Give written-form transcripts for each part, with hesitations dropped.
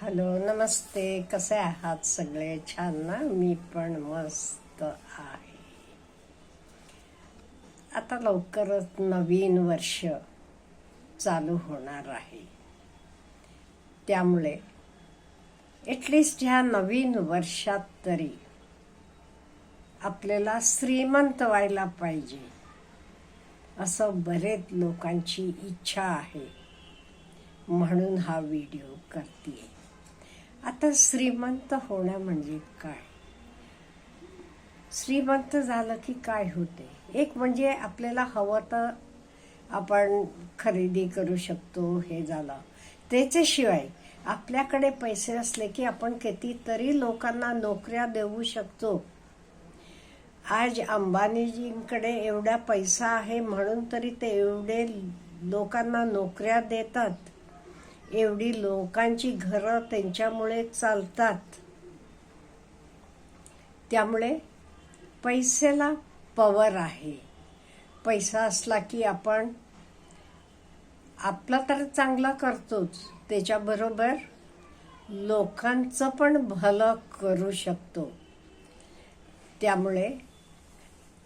Hello, नमस्ते. कसे आहात सगळे? छान ना? मी पण मस्त आहे. आता लवकरच नवीन वर्ष चालू होणार आहे. त्यामुळे ॲटलिस्ट ह्या नवीन वर्षात तरी आपल्याला श्रीमंत व्हायला पाहिजे असं बरेच लोकांची इच्छा आहे. म्हणून हा व्हिडिओ करते. आता श्रीमंत होणं म्हणजे काय? श्रीमंत झालं की काय होते? एक म्हणजे आपल्याला हवं तर आपण खरेदी करू शकतो, हे झालं. त्याच्याशिवाय आपल्याकडे पैसे असले की आपण कितीतरी लोकांना नोकऱ्या देऊ शकतो. आज अंबानीजींकडे एवढा पैसा आहे म्हणून तरी ते एवढे लोकांना नोकऱ्या देतात. एवढी लोकांची घरं त्यांच्यामुळे चालतात. त्यामुळे पैशाला पॉवर आहे. पैसा असला की आपण आपलं तर चांगलं करतोच, त्याच्याबरोबर लोकांचं पण भलं करू शकतो. त्यामुळे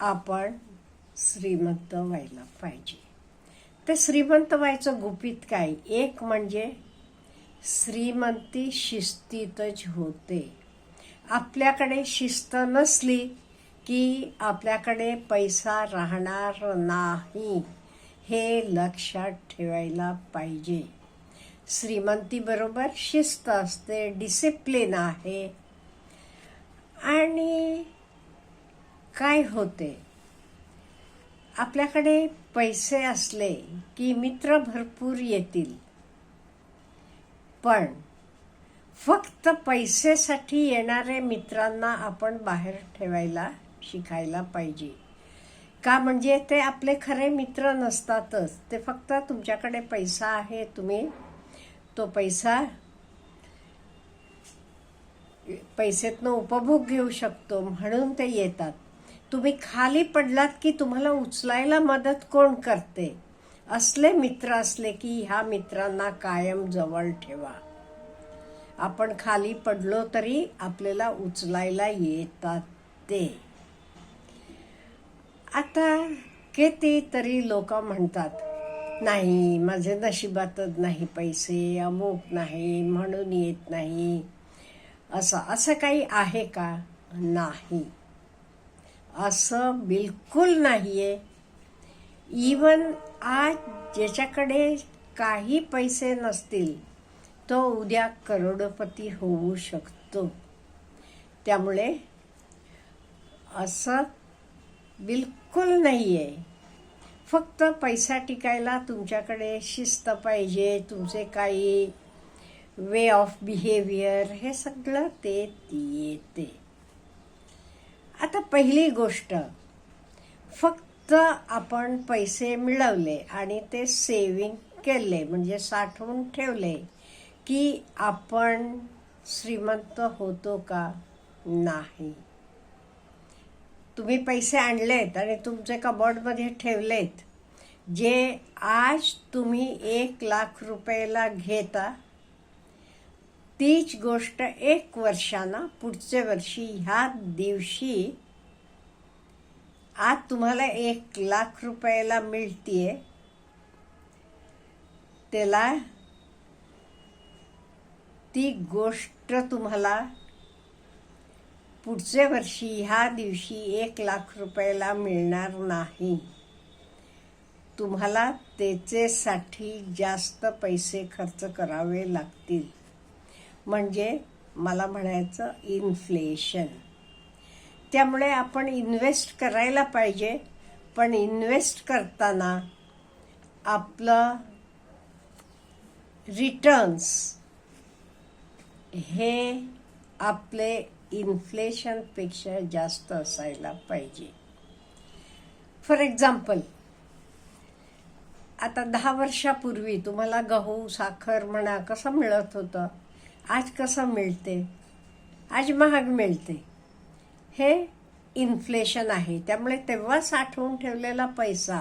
आपण श्रीमंत व्हायला पाहिजे. ते श्रीमंत व्हायचं गुपित काय? एक म्हणजे श्रीमंती शिस्तीतच होते. आपल्याकडे शिस्त नसली की आपल्याकडे पैसा राहणार नाही, हे लक्षात ठेवायला पाहिजे. श्रीमंती बरोबर शिस्त असते, डिसिप्लिन आहे. आणि काय होते, आपल्याकडे पैसे असले की मित्र भरपूर येतील. पण फक्त पैसेसाठी येणारे मित्रांना आपण बाहेर ठेवायला शिकायला पाहिजे. का? म्हणजे ते आपले खरे मित्र नसतातच. ते फक्त तुमच्याकडे पैसा आहे, तुम्ही तो पैसेतनं उपभोग घेऊ शकतो म्हणून ते येतात. तुम्ही खाली पडलात की तुम्हाला उचलायला मदत कोण करते? असले मित्र असले की ह्या मित्रांना कायम जवळ ठेवा. आपण खाली पडलो तरी आपल्याला उचलायला येतात ते. आता कितीतरी लोक म्हणतात, नाही माझे नशिबातच नाही पैसे, अमुक नाही म्हणून येत नाही. असं काही आहे का? नाही, असं बिलकुल नाहीये. इवन आज ज्याच्याकडे काही पैसे नसतील तो उद्या करोडपती होऊ शकतो. त्यामुळे असं बिलकुल नाहीये. फक्त पैसा टिकायला तुमच्याकडे शिस्त पाहिजे, तुमचे काही वे ऑफ बिहेवियर, हे सगळं ते येते. आता पहिली गोष्ट, फक्त आपण पैसे मिळवले आणि ते सेविंग केले म्हणजे साठवून ठेवले की आपण श्रीमंत होतो का? नाही. तुम्ही पैसे आणलेत आणि तुमचे कबोर्डमध्ये ठेवलेत, जे आज तुम्ही 1,00,000 रुपयाला घेता, तीच गोष्ट 1 वर्षानं पुढच्या वर्षी ह्या दिवशी आज तुम्हाला 1,00,000 रुपयाला मिळतीये, त्याला ती गोष्ट तुम्हाला पुढच्या वर्षी ह्या दिवशी 1,00,000 रुपयाला मिळणार नाही. तुम्हाला त्याच्यासाठी जास्त पैसे खर्च करावे लागतील. म्हणजे मला म्हणायचं इन्फ्लेशन. त्यामुळे आपण इन्व्हेस्ट करायला पाहिजे, पण इन्व्हेस्ट करताना आपलं रिटर्न्स हे आपले इन्फ्लेशनपेक्षा जास्त असायला पाहिजे. फॉर एक्झाम्पल, आता 10 वर्षापूर्वी तुम्हाला गहू, साखर म्हणा कसं मिळत होतं, आज कसं मिळते? आज महाग मिळते. हे इन्फ्लेशन आहे. त्यामुळे तेव्हा साठवून ठेवलेला पैसा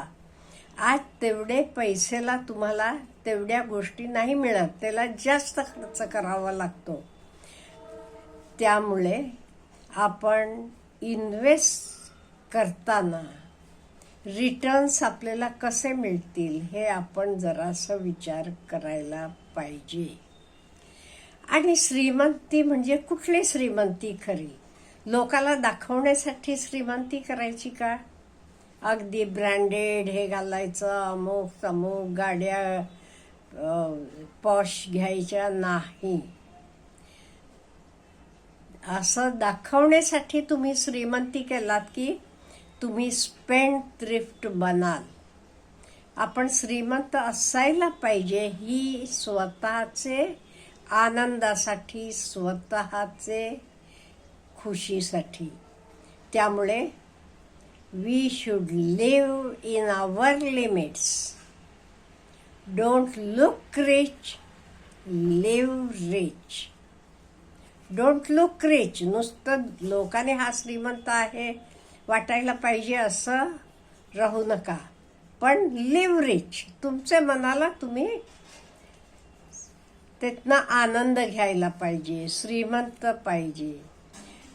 आज तेवढे पैसेला तुम्हाला तेवढ्या गोष्टी नाही मिळत, त्याला जास्त खर्च करावा लागतो. त्यामुळे आपण इन्व्हेस्ट करताना रिटर्न्स आपल्याला कसे मिळतील हे आपण जरासं विचार करायला पाहिजे. आणि श्रीमंती म्हणजे कुठली श्रीमंती खरी? लोकाला दाखवण्यासाठी श्रीमंती करायची का? अगदी ब्रँडेड हे घालायचं, अमुक तमुक गाड्या पॉश घ्यायच्या नाही. असं दाखवण्यासाठी तुम्ही श्रीमंती केलात की तुम्ही स्पेंड थ्रिफ्ट बनाल. आपण श्रीमंत असायला पाहिजे ही स्वतःचे आनंदासाठी, स्वतःचे खुशीसाठी. त्यामुळे we should live in our limits. Don't look rich, live rich. Don't look rich. नुसतं लोकांनी हा श्रीमंत आहे वाटायला पाहिजे असं राहू नका, पण लिव्ह रिच. तुमच्या मनाला तुम्ही त्यातनं आनंद घ्यायला पाहिजे, श्रीमंत पाहिजे.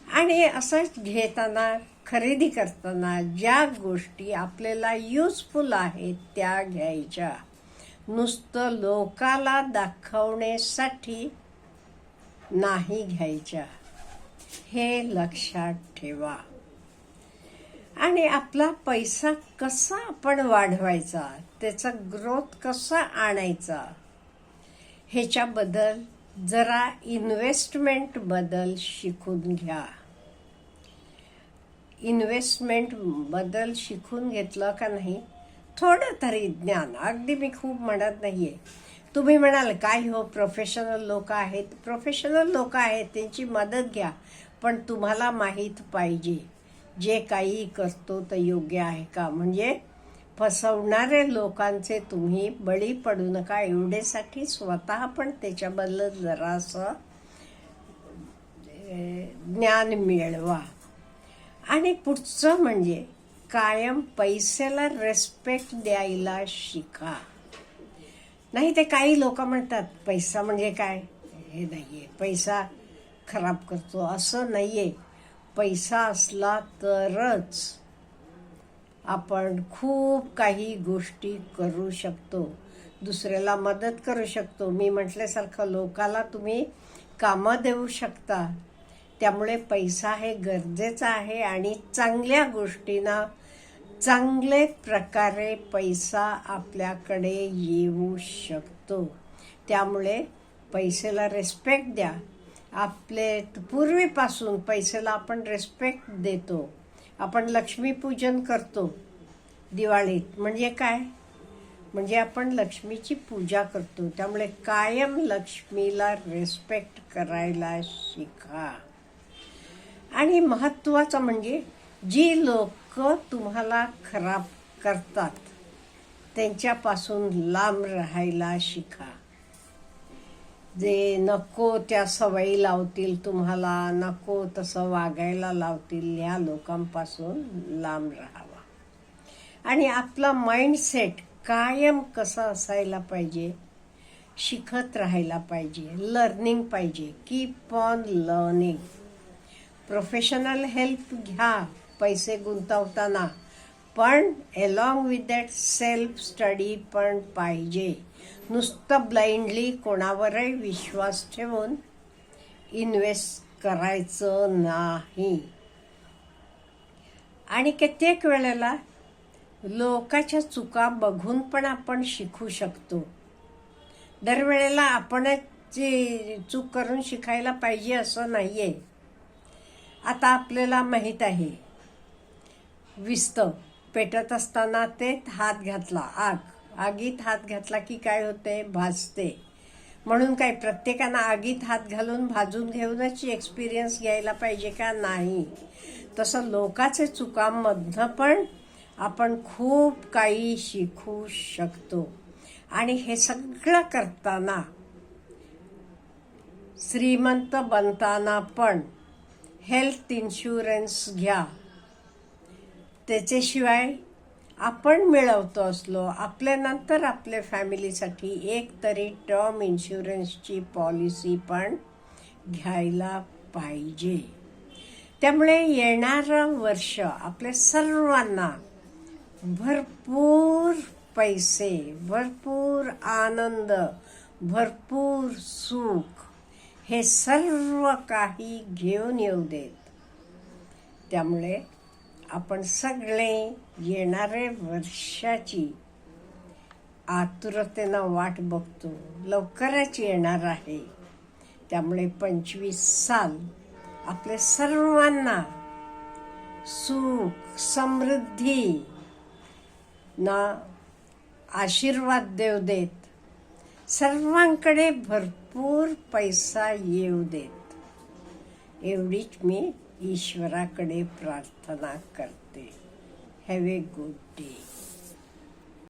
आणि असं घेताना, खरेदी करताना ज्या गोष्टी आपल्याला युजफुल आहेत त्या घ्यायच्या. नुसतं लोकाला दाखवण्यासाठी नाही घ्यायच्या, हे लक्षात ठेवा. आणि आपला पैसा कसा आपण वाढवायचा, त्याचा ग्रोथ कसा आणायचा ह्याच्याबद्दल जरा इन्व्हेस्टमेंट बद्दल शिकून घ्या. इन्व्हेस्टमेंट बद्दल शिकून घेतलं का नाही, थोडं तरी ज्ञान, अगदी मी खूप म्हणत नाहीये. तुम्ही म्हणाल काय हो, प्रोफेशनल लोक आहेत. प्रोफेशनल लोक आहेत, त्यांची मदत घ्या. पण तुम्हाला माहीत पाहिजे जे काही करतो ते योग्य आहे का. म्हणजे फसवणारे लोकांचे तुम्ही बळी पडू नका. एवढ्यासाठी स्वतः पण त्याच्याबद्दल जरासं ज्ञान मिळवा. आणि पुढचं म्हणजे कायम पैशाला रिस्पेक्ट द्यायला शिका. नाही ते काही लोक म्हणतात पैसा म्हणजे काय, हे नाहीये, पैसा खराब करतो, असं नाहीये. पैसा असला तरच आपण खूप काही गोष्टी करू शकतो, दुसऱ्याला मदत करू शकतो. मी म्हटल्यासारखं लोकाला तुम्ही कामं देऊ शकता. त्यामुळे पैसा हे गरजेचा आहे. आणि चांगल्या गोष्टींना चांगले प्रकारे पैसा आपल्याकडे येऊ शकतो. त्यामुळे पैशाला रिस्पेक्ट द्या. आपले पूर्वीपासून पैशाला आपण रिस्पेक्ट देतो. आपण लक्ष्मीपूजन करतो दिवाळीत. म्हणजे काय, म्हणजे आपण लक्ष्मीची पूजा करतो. त्यामुळे कायम लक्ष्मीला रिस्पेक्ट करायला शिका. आणि महत्त्वाचं म्हणजे जी लोक तुम्हाला खराब करतात त्यांच्यापासून लांब राहायला शिका. जे नको त्या सवयी लावतील तुम्हाला, नको तसं वागायला लावतील, ह्या लोकांपासून लांब राहावा. आणि आपला माइंडसेट कायम कसा असायला पाहिजे, शिकत राहायला पाहिजे, लर्निंग पाहिजे. Keep on learning. Professional help घ्या पैसे गुंतवताना, पण along with that self study पण पाहिजे. नुसतं ब्लाइंडली कोणावरही विश्वास ठेवून इन्व्हेस्ट करायचं नाही. आणि कित्येक वेळेला लोकांच्या चुका बघून पण आपण शिकू शकतो. दरवेळेला आपणच जी चूक करून शिकायला पाहिजे असं नाहीये. आता आपल्याला माहीत आहे विस्त पेटत असताना ते हात घातला, आगीत हात घातला की काय होते, भाजते. म्हणून काय प्रत्येकानं आगीत हात घालून भाजून घेऊनच एक्सपिरियन्स घ्यायला पाहिजे का? नाही. तसं लोकांचे चुकांमधनं पण आपण खूप काही शिकू शकतो. आणि हे सगळं करताना, श्रीमंत बनताना पण हेल्थ इन्शुरन्स घ्या. त्याच्याशिवाय आपण मिळवतो असलो, आपल्यानंतर आपल्या फॅमिलीसाठी एक तरी टर्म इन्शुरन्सची पॉलिसी पण घ्यायला पाहिजे. त्यामुळे येणारं वर्ष आपल्या सर्वांना भरपूर पैसे, भरपूर आनंद, भरपूर सुख हे सर्व काही घेऊन येऊ देत. त्यामुळे आपण सगळे येणारे वर्षाची आतुरतेनं वाट बघतो. लवकरच येणार आहे. त्यामुळे 25 साल आपल्या सर्वांना सुख, समृद्धी ना आशीर्वाद देऊ देत. सर्वांकडे भरपूर पैसा येऊ देत. एवढीच मी ईश्वराकडे प्रार्थना करते. Have a good day.